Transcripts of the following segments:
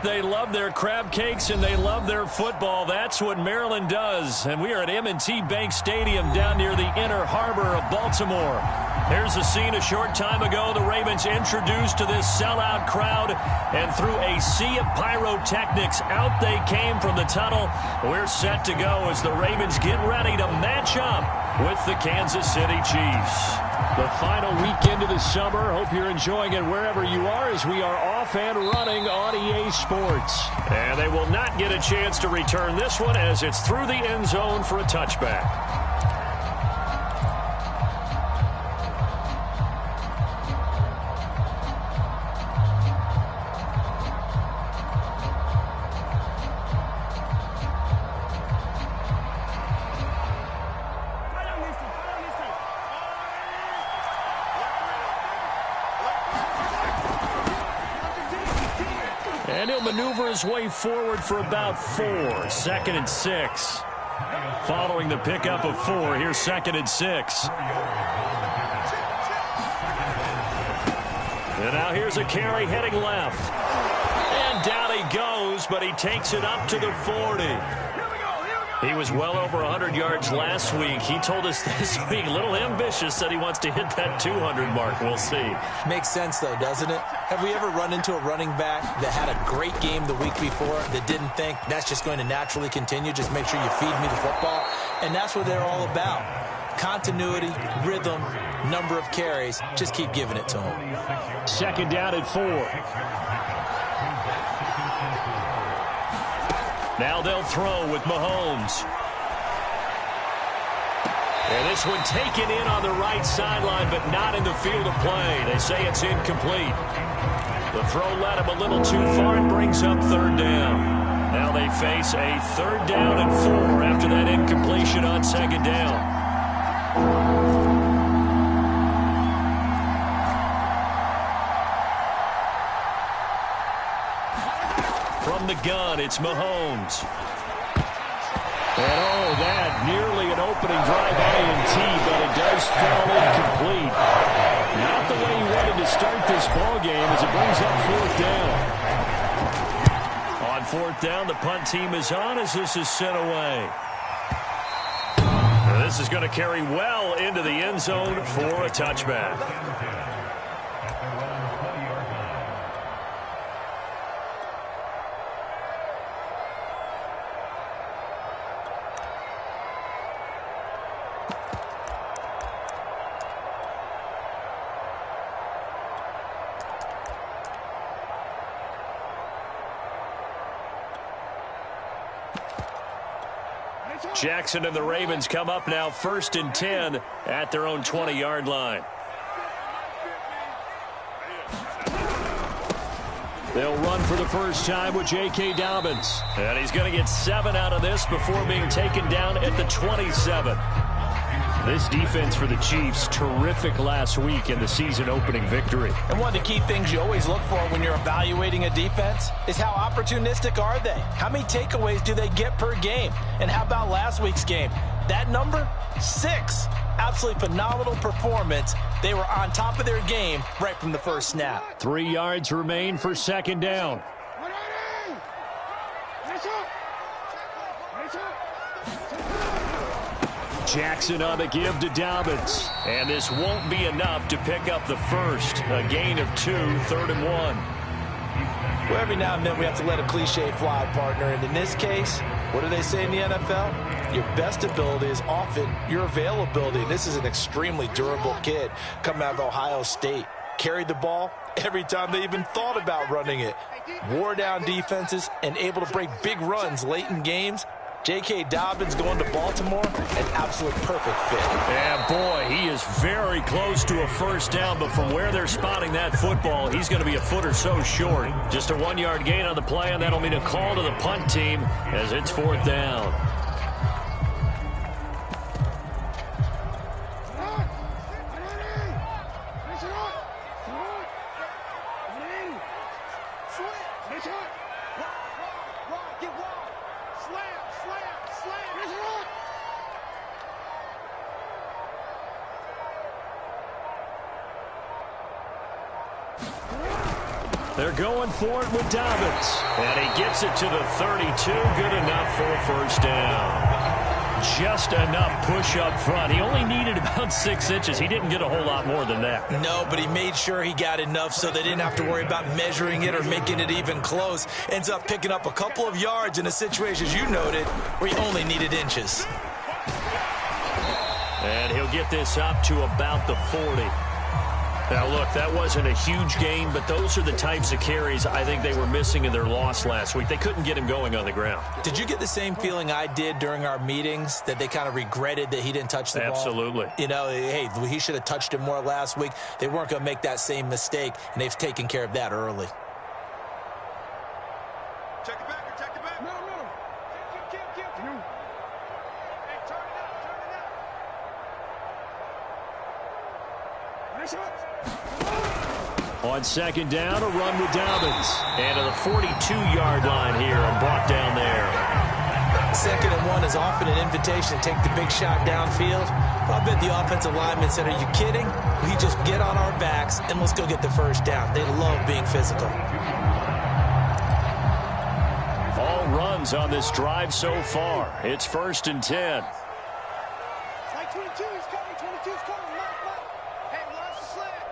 They love their crab cakes and they love their football. That's what Maryland does. And we are at M&T Bank Stadium down near the Inner Harbor of Baltimore. Here's a scene a short time ago. The Ravens introduced to this sellout crowd, and through a sea of pyrotechnics, out they came from the tunnel. We're set to go as the Ravens get ready to match up with the Kansas City Chiefs. The final weekend of the summer. Hope you're enjoying it wherever you are as we are off and running on EA Sports. And they will not get a chance to return this one as it's through the end zone for a touchback. And he'll maneuver his way forward for about 4. 2nd and 6. Following the pickup of 4, here's 2nd and 6. And now here's a carry heading left. And down he goes, but he takes it up to the 40. He was well over 100 yards last week. He told us this week, a little ambitious, said he wants to hit that 200 mark. We'll see. Makes sense, though, doesn't it? Have we ever run into a running back that had a great game the week before that didn't think that's just going to naturally continue? Just make sure you feed me the football. And that's what they're all about. Continuity, rhythm, number of carries. Just keep giving it to him. 2nd down at 4. Now they'll throw with Mahomes. And this one taken in on the right sideline, but not in the field of play. They say it's incomplete. The throw led him a little too far and brings up 3rd down. Now they face a 3rd down and 4 after that incompletion on 2nd down. From the gun, it's Mahomes. And oh, that nearly an opening drive INT, but it does fall incomplete. Not the way he wanted to start this ball game as it brings up 4th down. On 4th down, the punt team is on as this is sent away. And this is going to carry well into the end zone for a touchback. Jackson and the Ravens come up now 1st and 10 at their own 20-yard line. They'll run for the first time with J.K. Dobbins. And he's going to get 7 out of this before being taken down at the 27. This defense for the Chiefs, terrific last week in the season-opening victory. And one of the key things you always look for when you're evaluating a defense is how opportunistic are they? How many takeaways do they get per game? And how about last week's game? That number? 6. Absolutely phenomenal performance. They were on top of their game right from the first snap. 3 yards remain for 2nd down. Jackson on the give to Dobbins. And this won't be enough to pick up the first. A gain of 2, 3rd and 1. Well, every now and then we have to let a cliche fly, partner. And in this case, what do they say in the NFL? Your best ability is often your availability. This is an extremely durable kid coming out of Ohio State. Carried the ball every time they even thought about running it. Wore down defenses and able to break big runs late in games. J.K. Dobbins going to Baltimore, an absolute perfect fit. Yeah, boy, he is very close to a first down, but from where they're spotting that football, he's going to be a foot or so short. Just a 1-yard gain on the play, and that'll mean a call to the punt team as it's 4th down. They're going for it with Dobbins. And he gets it to the 32. Good enough for a first down. Just enough push up front. He only needed about 6 inches. He didn't get a whole lot more than that. No, but he made sure he got enough so they didn't have to worry about measuring it or making it even close. Ends up picking up a couple of yards in a situation, as you noted, where he only needed inches. And he'll get this up to about the 40. Now, look, that wasn't a huge gain, but those are the types of carries I think they were missing in their loss last week. They couldn't get him going on the ground. Did you get the same feeling I did during our meetings, that they kind of regretted that he didn't touch the ball? Absolutely. You know, hey, he should have touched it more last week. They weren't going to make that same mistake, and they've taken care of that early. Check it back, check it back. No. Hey, turn it up. Nice up. On second down, a run with Dobbins. And to the 42-yard line here and brought down there. 2nd and 1 is often an invitation to take the big shot downfield. Well, I bet the offensive lineman said, are you kidding? We just get on our backs and let's go get the first down. They love being physical. All runs on this drive so far. It's 1st and 10. Like 22, he's coming. 22's coming. Mark. Hey, watch the slant.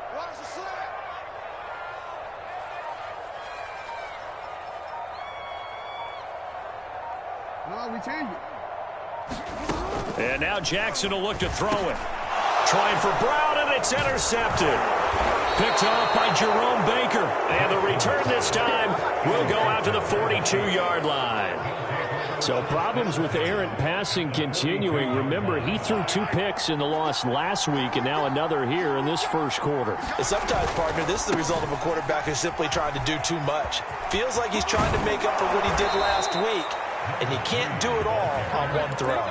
No, we change it. And now Jackson will look to throw it. Trying for Brown, and it's intercepted. Picked off by Jerome Baker. And the return this time will go out to the 42-yard line. So problems with errant passing continuing. Remember, he threw 2 picks in the loss last week, and now another here in this first quarter. And sometimes, partner, this is the result of a quarterback who's simply trying to do too much. Feels like he's trying to make up for what he did last week, and you can't do it all on one throw.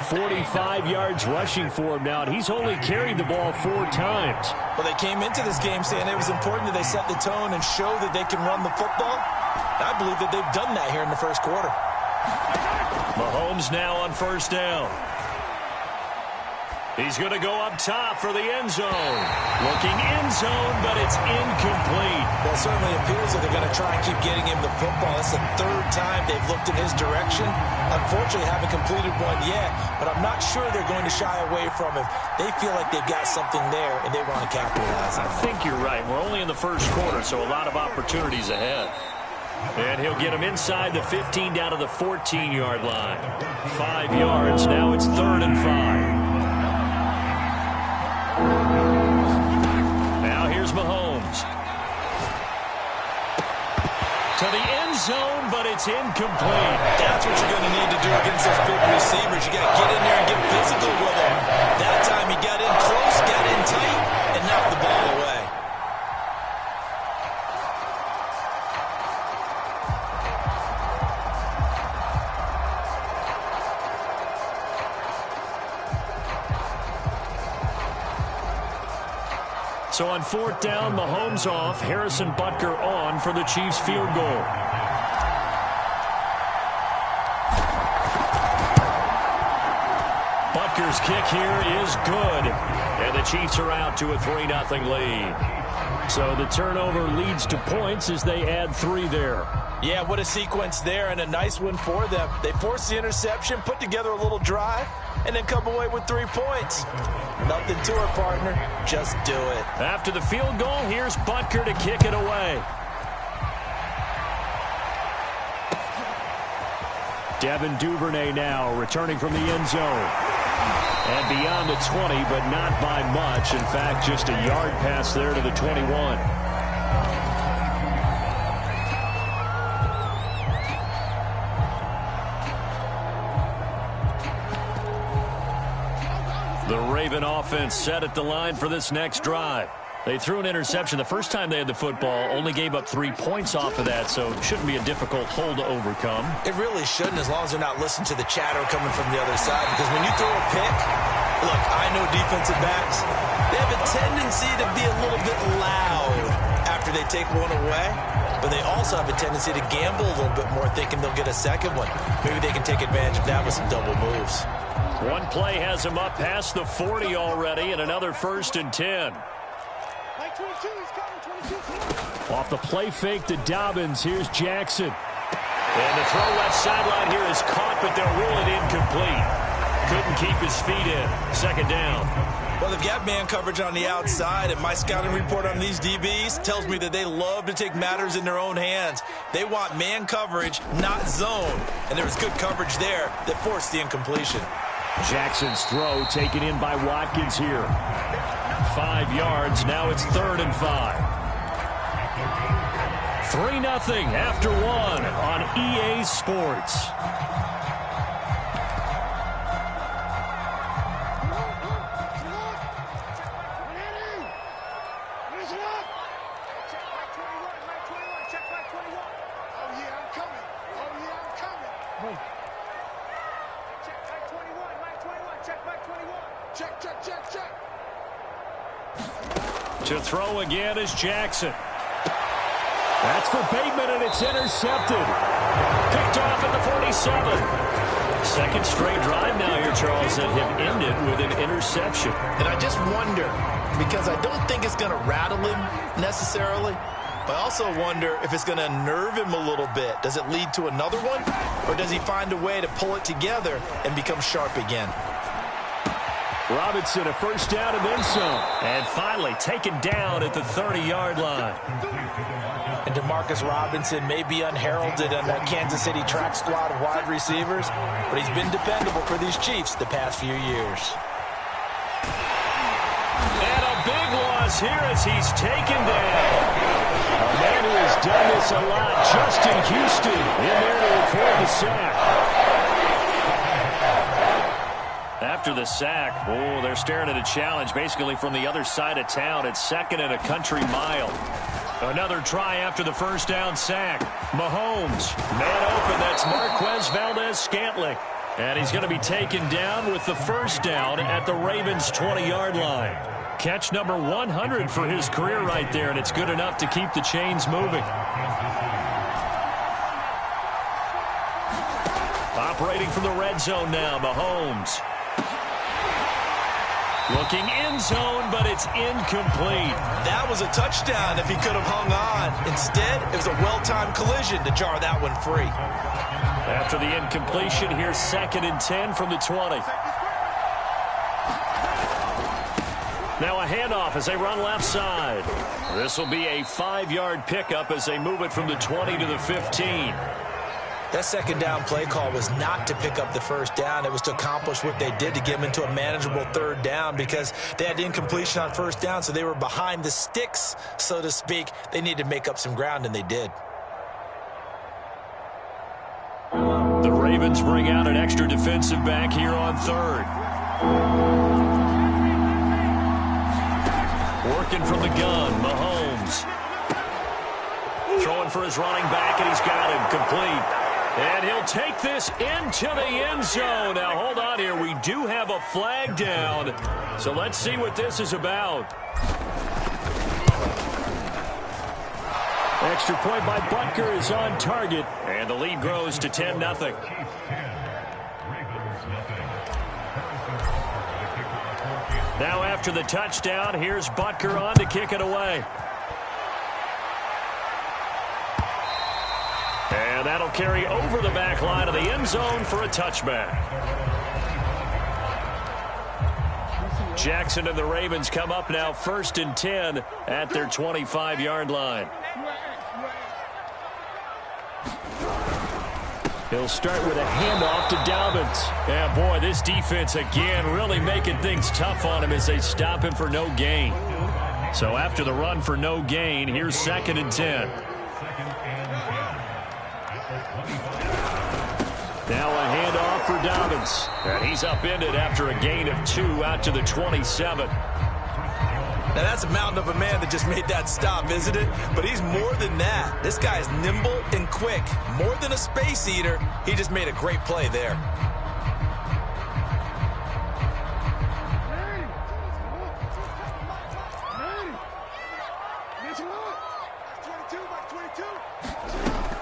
45 yards rushing for him now, and he's only carried the ball 4 times. Well, they came into this game saying it was important that they set the tone and show that they can run the football. I believe that they've done that here in the first quarter. Mahomes now on first down. He's going to go up top for the end zone. Looking end zone, but it's incomplete. Well, it certainly appears that they're going to try and keep getting him the football. It's the 3rd time they've looked in his direction. Unfortunately, haven't completed one yet, but I'm not sure they're going to shy away from him. They feel like they've got something there, and they want to capitalize on it. I think you're right. We're only in the first quarter, so a lot of opportunities ahead. And he'll get him inside the 15 down to the 14-yard line. 5 yards. Now it's 3rd and 5. Now here's Mahomes. To the end zone, but it's incomplete. That's what you're going to need to do against those big receivers. You got to get in there and get physical with them. That time he got in close, got in tight, and knocked the ball away. So on 4th down, Mahomes off, Harrison Butker on for the Chiefs field goal. Butker's kick here is good, and the Chiefs are out to a 3-0 lead. So the turnover leads to points as they add 3 there. Yeah, what a sequence there, and a nice one for them. They forced the interception, put together a little drive, and then come away with 3 points. Nothing to it, partner. Just do it. After the field goal, here's Butker to kick it away. Devin Duvernay now returning from the end zone. And beyond the 20, but not by much. In fact, just a yard pass there to the 21. The Raven offense set at the line for this next drive. They threw an interception the first time they had the football, only gave up 3 points off of that, so it shouldn't be a difficult hole to overcome. It really shouldn't, as long as they're not listening to the chatter coming from the other side, because when you throw a pick, look, I know defensive backs, they have a tendency to be a little bit loud after they take one away, but they also have a tendency to gamble a little bit more, thinking they'll get a second one. Maybe they can take advantage of that with some double moves. One play has him up past the 40 already, and another 1st and 10. Like 22, he's coming. Off the play fake to Dobbins, here's Jackson. And the throw left sideline here is caught, but they'll rule it incomplete. Couldn't keep his feet in. Second down. Well, they've got man coverage on the outside, and my scouting report on these DBs tells me that they love to take matters in their own hands. They want man coverage, not zone. And there was good coverage there that forced the incompletion. Jackson's throw taken in by Watkins here. 5 yards. Now it's 3rd and 5. 3-0 after 1 on EA Sports. To throw again is Jackson. That's for Bateman, and it's intercepted. Picked off at the 47. Second straight drive now here, Charles, that have ended with an interception. And I just wonder, because I don't think it's going to rattle him necessarily, but I also wonder if it's going to unnerve him a little bit. Does it lead to another one, or does he find a way to pull it together and become sharp again? Robinson, a first down and then some. And finally taken down at the 30-yard line. And DeMarcus Robinson may be unheralded on that Kansas City track squad of wide receivers, but he's been dependable for these Chiefs the past few years. And a big loss here as he's taken down. A man who has done this a lot, Justin Houston, in there to record the sack. After the sack, oh, they're staring at a challenge basically from the other side of town. It's 2nd and a country mile. Another try after the first down sack. Mahomes, man open, that's Marquez Valdez-Scantling. And he's going to be taken down with the first down at the Ravens' 20-yard line. Catch number 100 for his career right there, and it's good enough to keep the chains moving. Operating from the red zone now, Mahomes. Looking end zone, but it's incomplete. That was a touchdown if he could have hung on. Instead, it was a well-timed collision to jar that one free. After the incompletion, here's 2nd and 10 from the 20. Now a handoff as they run left side. This will be a 5-yard pickup as they move it from the 20 to the 15. That second down play call was not to pick up the first down. It was to accomplish what they did to get them into a manageable 3rd down because they had incompletion on first down, so they were behind the sticks, so to speak. They needed to make up some ground, and they did. The Ravens bring out an extra defensive back here on 3rd. Working from the gun, Mahomes. Throwing for his running back, and he's got him complete. And he'll take this into the end zone. Now, hold on here. We do have a flag down. So let's see what this is about. Extra point by Butker is on target. And the lead grows to 10-0. Now after the touchdown, here's Butker on to kick it away. And that'll carry over the back line of the end zone for a touchback. Jackson and the Ravens come up now 1st and 10 at their 25-yard line. He'll start with a handoff to Dobbins. Yeah, boy, this defense again really making things tough on him as they stop him for no gain. So after the run for no gain, here's 2nd and 10. Now a handoff for Dobbins. And he's upended after a gain of 2 out to the 27. Now, that's a mountain of a man that just made that stop, isn't it? But he's more than that. This guy is nimble and quick. More than a space eater, he just made a great play there.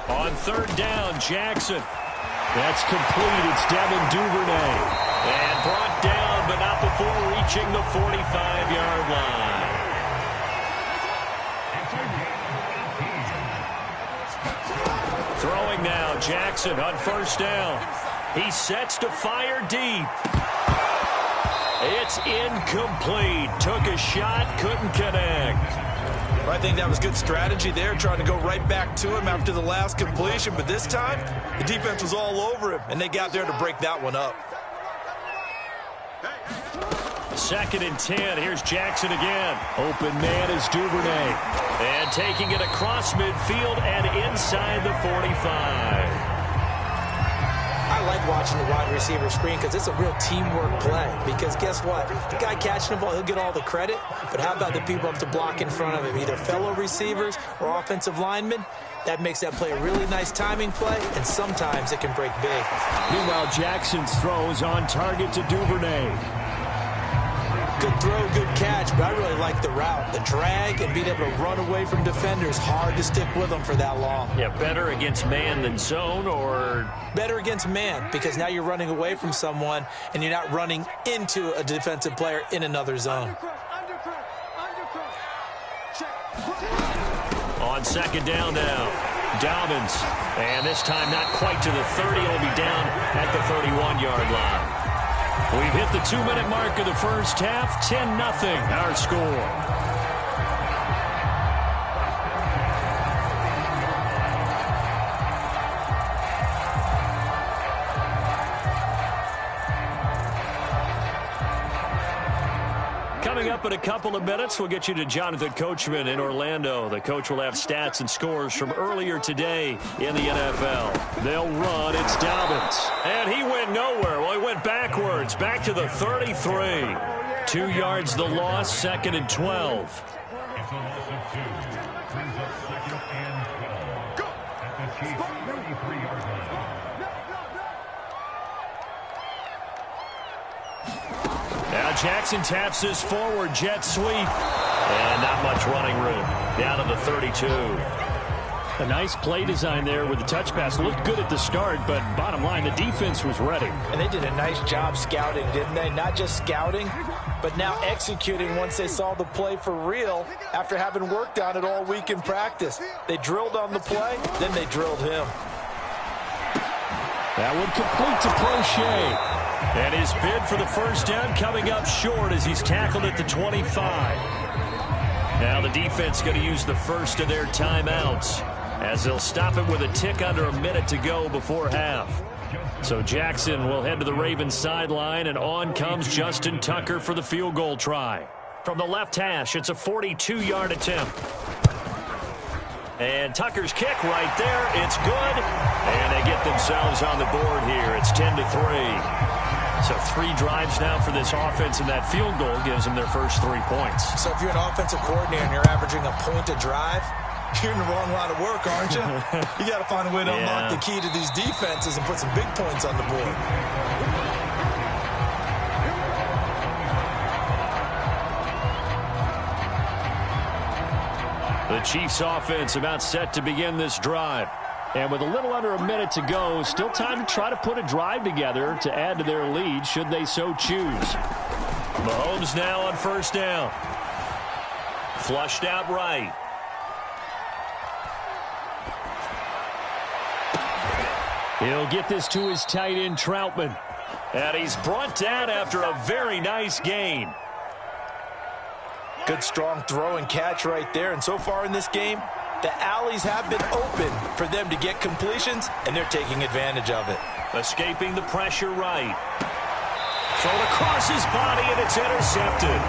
On 3rd down, Jackson. That's complete. It's Devin Duvernay. And brought down, but not before reaching the 45-yard line. throwing now. Jackson on first down. He sets to fire deep. It's incomplete. Took a shot, couldn't connect. I think that was good strategy there, trying to go right back to him after the last completion. But this time, the defense was all over him, and they got there to break that one up. 2nd and 10. Here's Jackson again. Open man is Duvernay. And taking it across midfield and inside the 45. I like watching the wide receiver screen because it's a real teamwork play. Because guess what? The guy catching the ball, he'll get all the credit. But how about the people up to block in front of him, either fellow receivers or offensive linemen? That makes that play a really nice timing play, and sometimes it can break big. Meanwhile, Jackson's throws on target to Duvernay. Good throw, good catch, but I really like the route. The drag and being able to run away from defenders, hard to stick with them for that long. Yeah, better against man than zone, or? Better against man, because now you're running away from someone and you're not running into a defensive player in another zone. On 2nd down now, Dobbins. And this time not quite to the 30. It'll be down at the 31-yard line. We've hit the 2-minute mark of the first half. 10-0 our score. Coming up in a couple of minutes, we'll get you to Jonathan Coachman in Orlando. The coach will have stats and scores from earlier today in the NFL. They'll run. It's Dobbins. And he went nowhere. Well, he went backwards. Back to the 33. 2 yards the loss, 2nd and 12. Now Jackson taps his forward jet sweep. And not much running room. Down to the 32. A nice play design there with the touch pass. Looked good at the start, but bottom line, the defense was ready. And they did a nice job scouting, didn't they? Not just scouting, but now executing once they saw the play for real after having worked on it all week in practice. They drilled on the play, then they drilled him. That one complete to Crochet. And his bid for the first down coming up short as he's tackled at the 25. Now the defense going to use the first of their timeouts as they'll stop it with a tick under a minute to go before half. So Jackson will head to the Ravens sideline, and on comes Justin Tucker for the field goal try. From the left hash, it's a 42-yard attempt. And Tucker's kick right there. It's good. And they get themselves on the board here. It's 10-3. So 3 drives now for this offense, and that field goal gives them their first 3 points. So if you're an offensive coordinator and you're averaging a point a drive, you're in the wrong line of work, aren't you? You got to find a way to unlock the key to these defenses and put some big points on the board. The Chiefs offense about set to begin this drive. And with a little under a minute to go, still time to try to put a drive together to add to their lead should they so choose. Mahomes now on first down. Flushed out right. He'll get this to his tight end, Troutman. And he's brought down after a very nice gain. Good, strong throw and catch right there. And so far in this game, the alleys have been open for them to get completions, and they're taking advantage of it. Escaping the pressure right. Thrown across his body, and it's intercepted.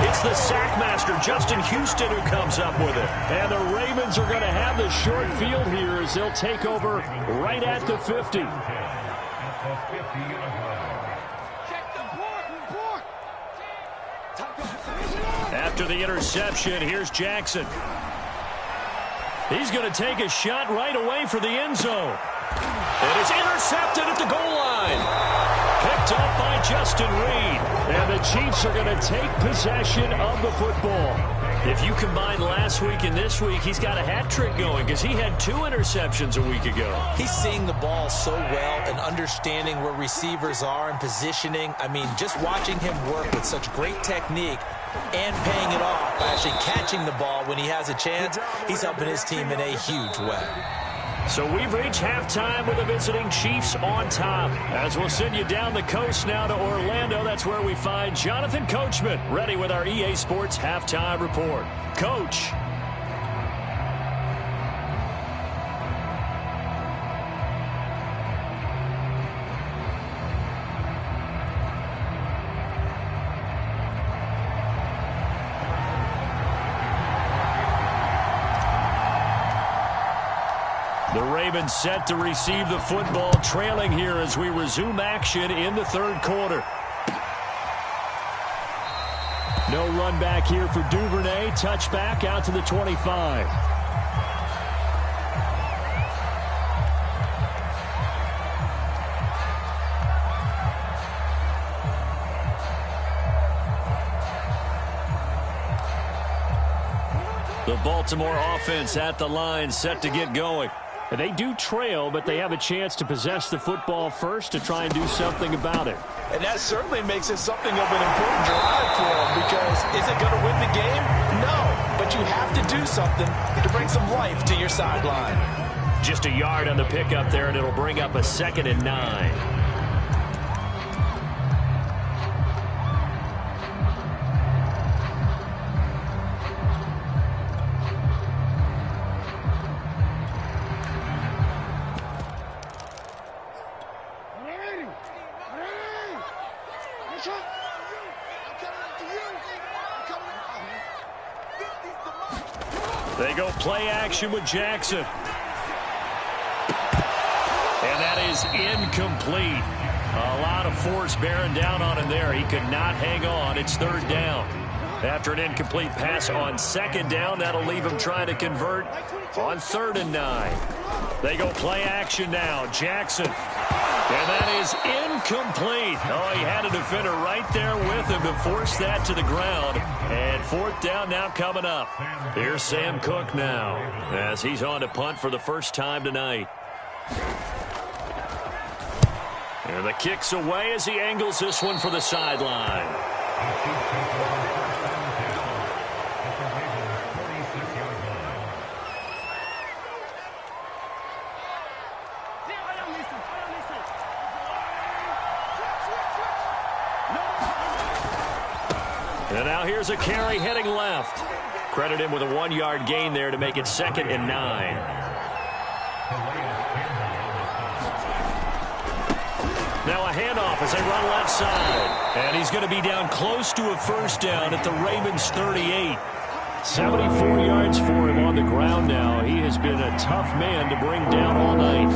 It's the sackmaster, Justin Houston, who comes up with it. And the Ravens are going to have the short field here as they'll take over right at the 50. After the interception, here's Jackson. He's going to take a shot right away for the end zone. It is intercepted at the goal line. Picked up by Justin Reed. And the Chiefs are going to take possession of the football. If you combine last week and this week, he's got a hat trick going because he had 2 interceptions a week ago. He's seeing the ball so well and understanding where receivers are and positioning. I mean, just watching him work with such great technique and paying it off by actually catching the ball when he has a chance, he's helping his team in a huge way. So we've reached halftime with the visiting Chiefs on top. As we'll send you down the coast now to Orlando, that's where we find Jonathan Coachman, ready with our EA Sports Halftime Report. Coach. The Ravens set to receive the football, trailing here as we resume action in the third quarter. No run back here for Duvernay. Touchback out to the 25. The Baltimore offense at the line, set to get going. They do trail, but they have a chance to possess the football first to try and do something about it. And that certainly makes it something of an important drive for them, because is it going to win the game? No, but you have to do something to bring some life to your sideline. Just a yard on the pickup there, and it'll bring up a 2nd and 9. They go play action with Jackson. And that is incomplete. A lot of force bearing down on him there. He could not hang on. It's 3rd down. After an incomplete pass on 2nd down, that'll leave him trying to convert on 3rd and 9. They go play action now. Jackson. And that is incomplete. Oh, he had a defender right there with him to force that to the ground. And 4th down now coming up. Here's Sam Cook now as he's on to punt for the first time tonight. And the kick's away as he angles this one for the sideline. And now here's a carry heading left. Credit him with a 1-yard gain there to make it 2nd and 9. Now a handoff as they run left side. And he's going to be down close to a 1st down at the Ravens 38. 74 yards for him on the ground now. He has been a tough man to bring down all night.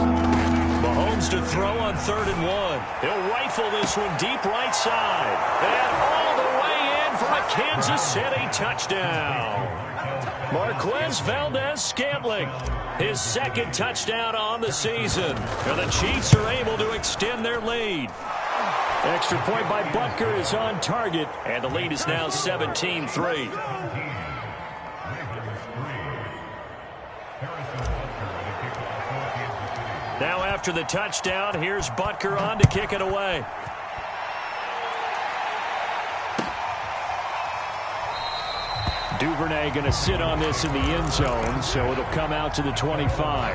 Mahomes to throw on 3rd and 1. He'll rifle this one deep right side. And all the way in for a Kansas City touchdown. Marquez Valdez-Scantling, his 2nd touchdown on the season. And the Chiefs are able to extend their lead. Extra point by Butker is on target, and the lead is now 17-3. Now after the touchdown, here's Butker on to kick it away. Duvernay going to sit on this in the end zone, so it'll come out to the 25.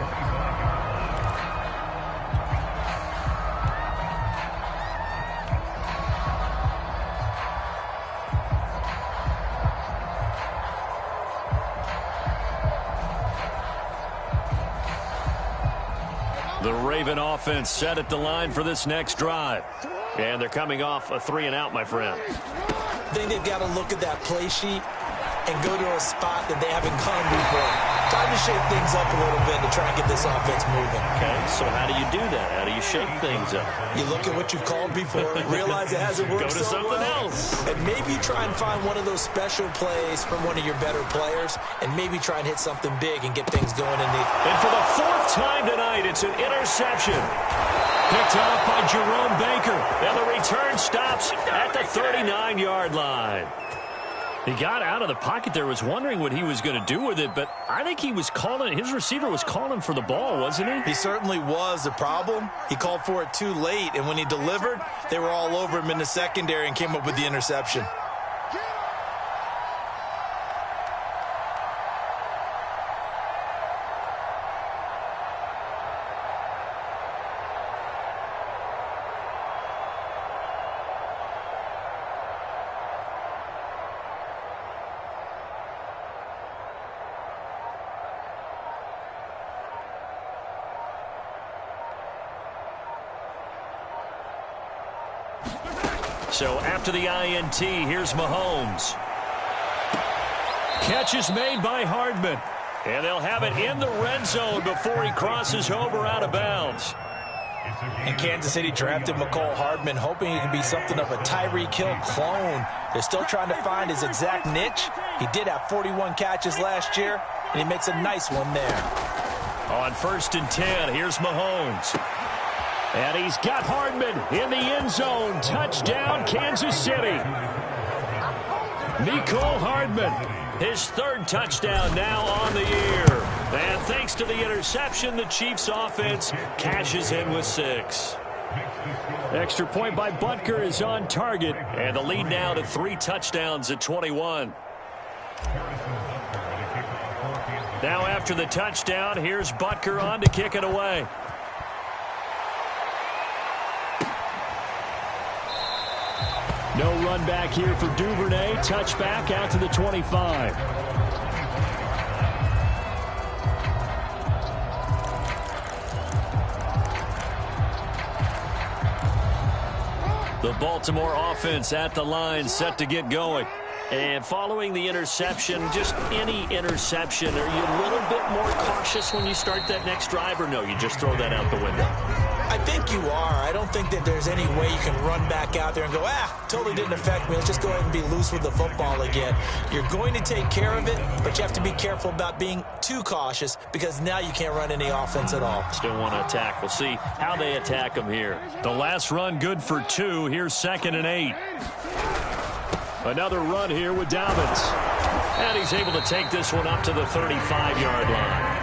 The Raven offense set at the line for this next drive. And they're coming off a 3-and-out, my friend. I think they've got to look at that play sheet and go to a spot that they haven't gone before. Time to shake things up a little bit to try and get this offense moving. Okay, so how do you do that? How do you shake things up? You look at what you've called before, realize it hasn't worked Go to so something well, else. and maybe try and find one of those special plays from one of your better players, and maybe try and hit something big and get things going in the... And for the 4th time tonight, it's an interception. Picked off by Jerome Baker. And the return stops at the 39-yard line. He got out of the pocket there, was wondering what he was going to do with it, but I think he was calling, his receiver was calling for the ball, wasn't he? He certainly was. The problem, he called for it too late, and when he delivered, they were all over him in the secondary and came up with the interception. So after the INT, here's Mahomes. Catch is made by Hardman. And they'll have it in the red zone before he crosses over out of bounds. And Kansas City drafted McCole Hardman, hoping he could be something of a Tyreek Hill clone. They're still trying to find his exact niche. He did have 41 catches last year, and he makes a nice one there. On 1st and 10, here's Mahomes. And he's got Hardman in the end zone. Touchdown, Kansas City. Mecole Hardman, his 3rd touchdown now on the year. And thanks to the interception, the Chiefs offense cashes in with 6. Extra point by Butker is on target. And the lead now to 3 touchdowns at 21. Now after the touchdown, here's Butker on to kick it away. No run back here for Duvernay. Touchback out to the 25. The Baltimore offense at the line, set to get going. And following the interception, just any interception, are you a little bit more cautious when you start that next drive, or no, you just throw that out the window? I think you are. I don't think that there's any way you can run back out there and go, totally didn't affect me. Let's just go ahead and be loose with the football again. You're going to take care of it, but you have to be careful about being too cautious because now you can't run any offense at all. Still want to attack. We'll see how they attack them here. The last run good for 2. Here's 2nd and 8. Another run here with Dobbins. And he's able to take this one up to the 35-yard line.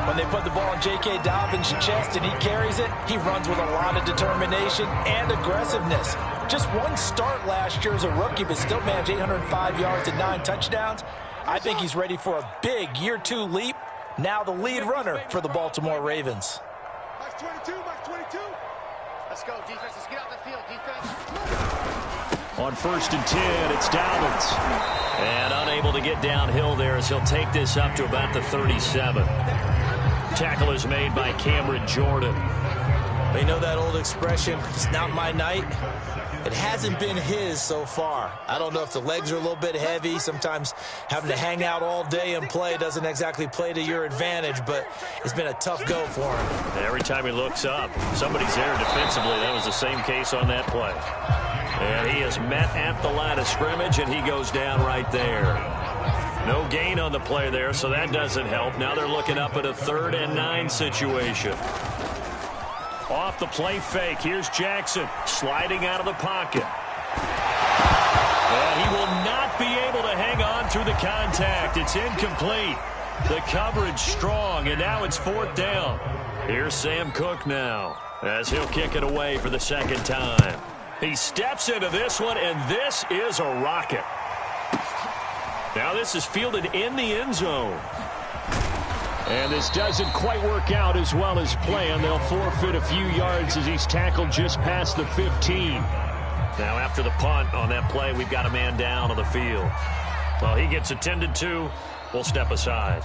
When they put the ball in J.K. Dobbins' chest and he carries it, he runs with a lot of determination and aggressiveness. Just one start last year as a rookie, but still managed 805 yards and 9 touchdowns. I think he's ready for a big year 2 leap. Now the lead runner for the Baltimore Ravens. Box 22, box 22. Let's go, defense. Let's get out the field, defense. On 1st and 10, it's Dobbins. And unable to get downhill there as he'll take this up to about the 37. Tackle is made by Cameron Jordan. You know that old expression, it's not my night? It hasn't been his so far. I don't know if the legs are a little bit heavy. Sometimes having to hang out all day and play doesn't exactly play to your advantage, but it's been a tough go for him. Every time he looks up, somebody's there defensively. That was the same case on that play. And he is met at the line of scrimmage, and he goes down right there. No gain on the play there, so that doesn't help. Now they're looking up at a 3rd and 9 situation. Off the play fake, here's Jackson sliding out of the pocket. And he will not be able to hang on through the contact. It's incomplete. The coverage strong, and now it's 4th down. Here's Sam Cook now as he'll kick it away for the 2nd time. He steps into this one, and this is a rocket. Now this is fielded in the end zone. And this doesn't quite work out as well as planned. They'll forfeit a few yards as he's tackled just past the 15. Now after the punt on that play, we've got a man down on the field. Well, he gets attended to. We'll step aside.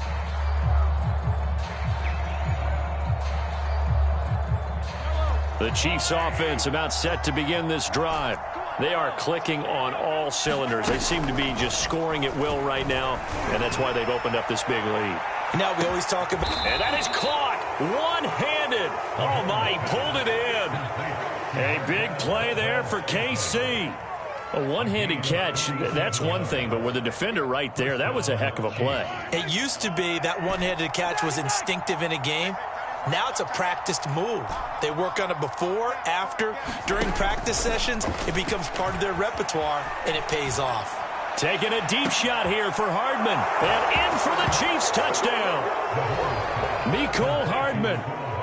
The Chiefs offense about set to begin this drive. They are clicking on all cylinders. They seem to be just scoring at will right now, and that's why they've opened up this big lead. Now we always talk about... And that is caught one-handed. Oh, my, he pulled it in. A big play there for KC. A one-handed catch, that's one thing, but with the defender right there, that was a heck of a play. It used to be that one-handed catch was instinctive in a game. Now it's a practiced move. They work on it before, after, during practice sessions. It becomes part of their repertoire, and it pays off. Taking a deep shot here for Hardman. And in for the Chiefs touchdown. Mecole Hardman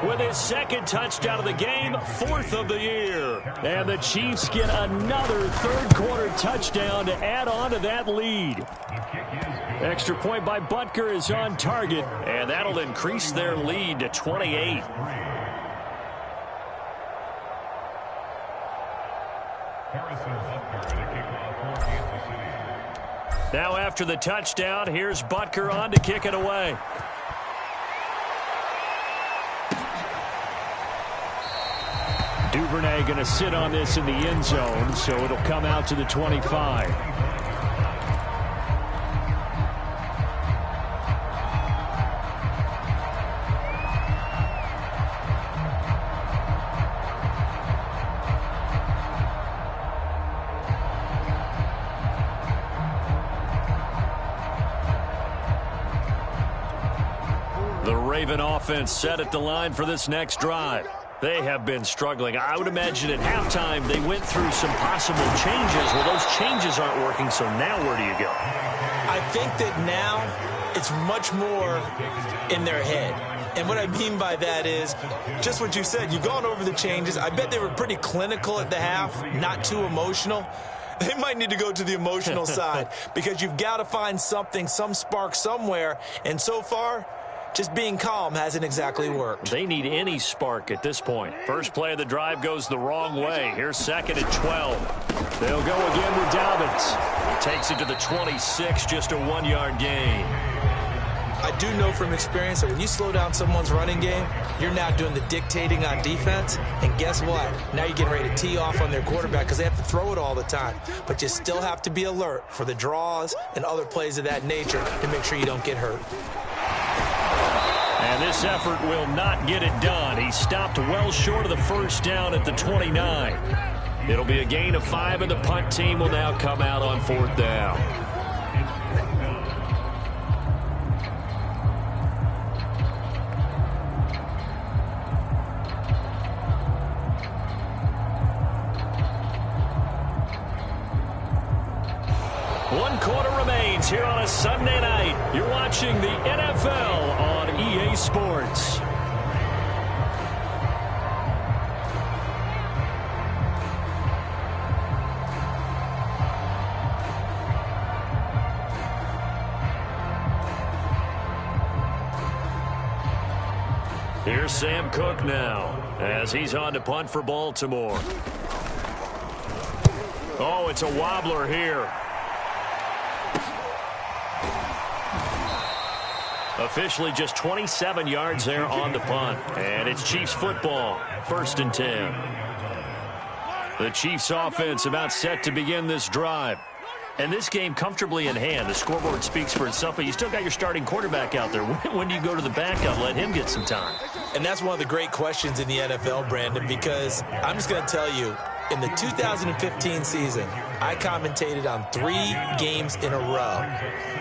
with his 2nd touchdown of the game, 4th of the year. And the Chiefs get another 3rd quarter touchdown to add on to that lead. Extra point by Butker is on target, and that'll increase their lead to 28. Now after the touchdown, here's Butker on to kick it away. Duvernay going to sit on this in the end zone, so it'll come out to the 25. The Raven offense set at the line for this next drive. They have been struggling. I would imagine at halftime they went through some possible changes. Well, those changes aren't working, so now where do you go? I think that now it's much more in their head. And what I mean by that is just what you said. You've gone over the changes. I bet they were pretty clinical at the half, not too emotional. They might need to go to the emotional side because you've got to find something, some spark somewhere. And so far, just being calm hasn't exactly worked. They need any spark at this point. First play of the drive goes the wrong way. Here's second and 12. They'll go again with Dobbins. Takes it to the 26, just a 1-yard gain. I do know from experience that when you slow down someone's running game, you're now doing the dictating on defense. And guess what? Now you're getting ready to tee off on their quarterback because they have to throw it all the time. But you still have to be alert for the draws and other plays of that nature to make sure you don't get hurt. And this effort will not get it done. He stopped well short of the first down at the 29. It'll be a gain of 5, and the punt team will now come out on 4th down. One quarter remains here on a Sunday night. You're watching the NFL on EA Sports. Here's Sam Cook now as he's on to punt for Baltimore. Oh, it's a wobbler here. Officially just 27 yards there on the punt. And it's Chiefs football, 1st and 10. The Chiefs offense about set to begin this drive. And this game comfortably in hand. The scoreboard speaks for itself, but you still got your starting quarterback out there. When do you go to the backup, let him get some time? And that's one of the great questions in the NFL, Brandon, because I'm just going to tell you, in the 2015 season, I commentated on 3 games in a row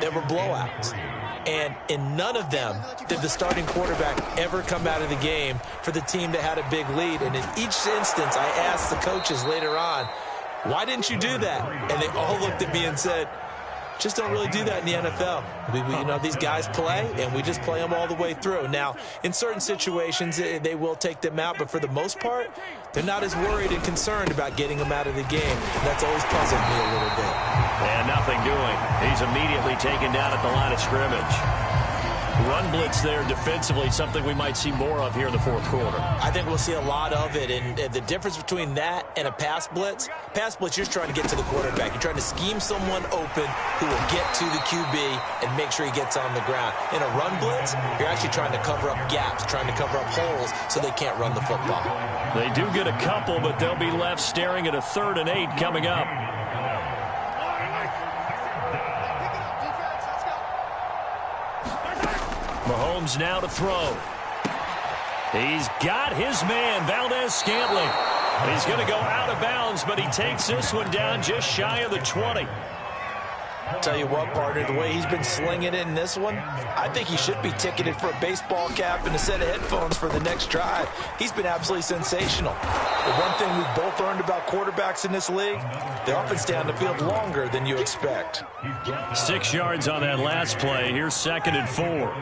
that were blowouts. And in none of them did the starting quarterback ever come out of the game for the team that had a big lead. And in each instance, I asked the coaches later on, why didn't you do that? And they all looked at me and said, just don't really do that in the NFL. You know, these guys play, and we just play them all the way through. Now, in certain situations, they will take them out, but for the most part, they're not as worried and concerned about getting them out of the game. And that's always puzzled me a little bit. And nothing doing. He's immediately taken down at the line of scrimmage. Run blitz there defensively, something we might see more of here in the 4th quarter. I think we'll see a lot of it, and the difference between that and a pass blitz, you're just trying to get to the quarterback. You're trying to scheme someone open who will get to the QB and make sure he gets on the ground. In a run blitz, you're actually trying to cover up gaps, trying to cover up holes so they can't run the football. They do get a couple, but they'll be left staring at a 3rd and 8 coming up. Mahomes now to throw. He's got his man, Valdez-Scantling. He's going to go out of bounds, but he takes this one down just shy of the 20. Tell you what, partner, the way he's been slinging it in this one, I think he should be ticketed for a baseball cap and a set of headphones for the next drive. He's been absolutely sensational. The one thing we've both learned about quarterbacks in this league, they often stay on the field longer than you expect. 6 yards on that last play. Here's 2nd and 4.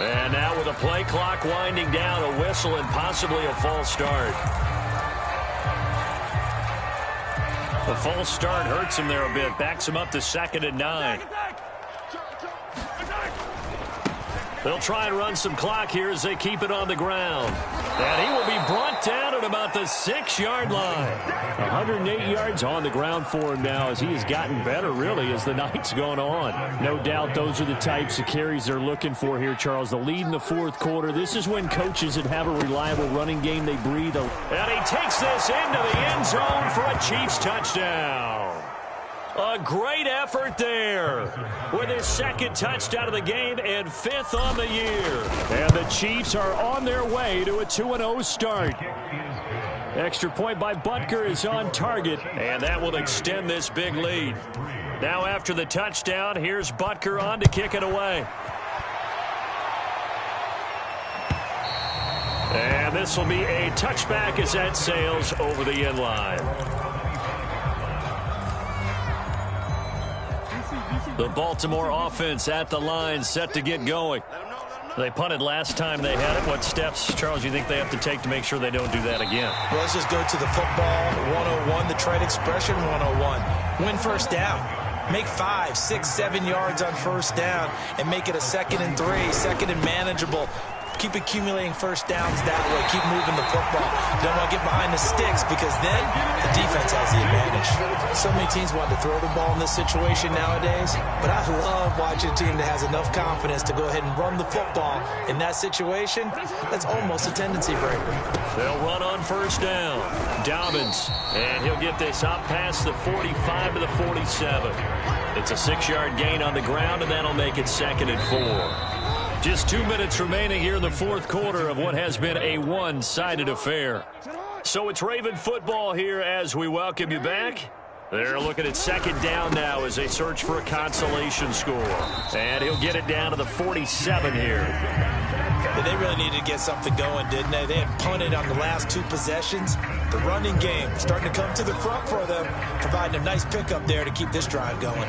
And now with a play clock winding down, a whistle and possibly a false start. The false start hurts him there a bit, backs him up to 2nd and 9. They'll try and run some clock here as they keep it on the ground. And he will be brought down at about the 6-yard line. 108 yards on the ground for him now as he has gotten better, really, as the night's gone on. No doubt those are the types of carries they're looking for here, Charles. The lead in the fourth quarter. This is when coaches that have a reliable running game, they breathe. And he takes this into the end zone for a Chiefs touchdown. A great effort there with his second touchdown of the game and 5th on the year. And the Chiefs are on their way to a 2-0 start. Extra point by Butker is on target, and that will extend this big lead. Now after the touchdown, here's Butker on to kick it away. And this will be a touchback as that sails over the end line. The Baltimore offense at the line, set to get going. They punted last time they had it. What steps, Charles, you think they have to take to make sure they don't do that again? Well, let's just go to the football 101, the trade expression 101. Win first down. Make 5, 6, 7 yards on first down and make it a 2nd and 3, 2nd and manageable. Keep accumulating first downs that way. Keep moving the football. Don't want to get behind the sticks because then the defense has the advantage. So many teams want to throw the ball in this situation nowadays, but I love watching a team that has enough confidence to go ahead and run the football in that situation. That's almost a tendency breaker. They'll run on first down. Dobbins, and he'll get this up past the 45 to the 47. It's a 6-yard gain on the ground, and that'll make it 2nd and 4. Just 2 minutes remaining here in the fourth quarter of what has been a one-sided affair. So it's Raven football here as we welcome you back. They're looking at 2nd down now as they search for a consolation score. And he'll get it down to the 47 here. They really needed to get something going, didn't they? They had punted on the last 2 possessions. The running game starting to come to the front for them, providing a nice pickup there to keep this drive going.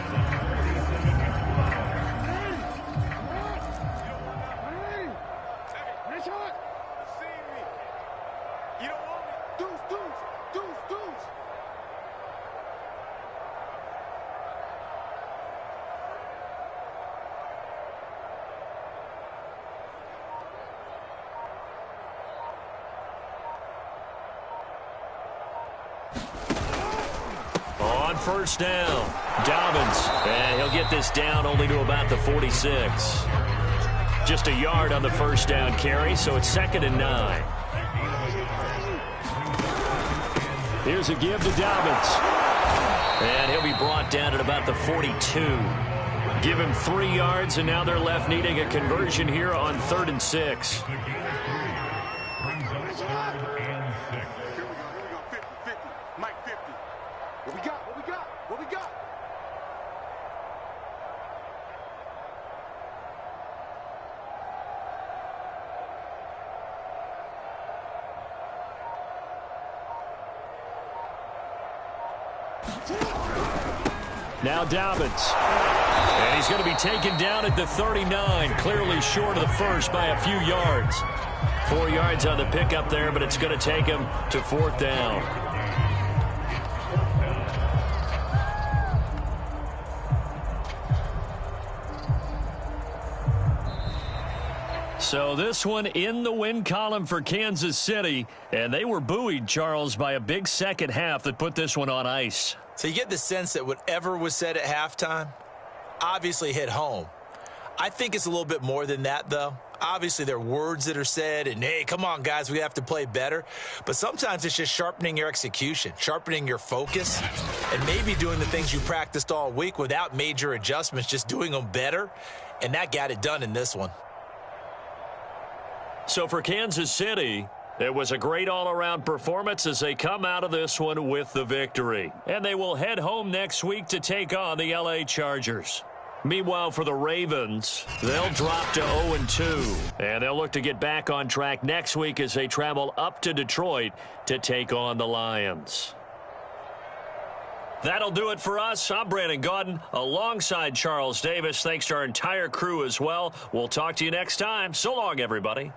On first down, Dobbins, and he'll get this down only to about the 46. Just a yard on the first down carry, so it's 2nd and 9. Here's a give to Dobbins. And he'll be brought down at about the 42. Give him 3 yards, and now they're left needing a conversion here on 3rd and 6. Now Dobbins. And he's going to be taken down at the 39, clearly short of the first by a few yards. 4 yards on the pickup there, but it's going to take him to 4th down. So this one in the win column for Kansas City, and they were buoyed, Charles, by a big second half that put this one on ice. So you get the sense that whatever was said at halftime obviously hit home. I think it's a little bit more than that, though. Obviously, there are words that are said, and, hey, come on, guys, we have to play better. But sometimes it's just sharpening your execution, sharpening your focus, and maybe doing the things you practiced all week without major adjustments, just doing them better. And that got it done in this one. So for Kansas City, it was a great all-around performance as they come out of this one with the victory. And they will head home next week to take on the LA Chargers. Meanwhile, for the Ravens, they'll drop to 0-2. And they'll look to get back on track next week as they travel up to Detroit to take on the Lions. That'll do it for us. I'm Brandon Gaudin alongside Charles Davis. Thanks to our entire crew as well. We'll talk to you next time. So long, everybody.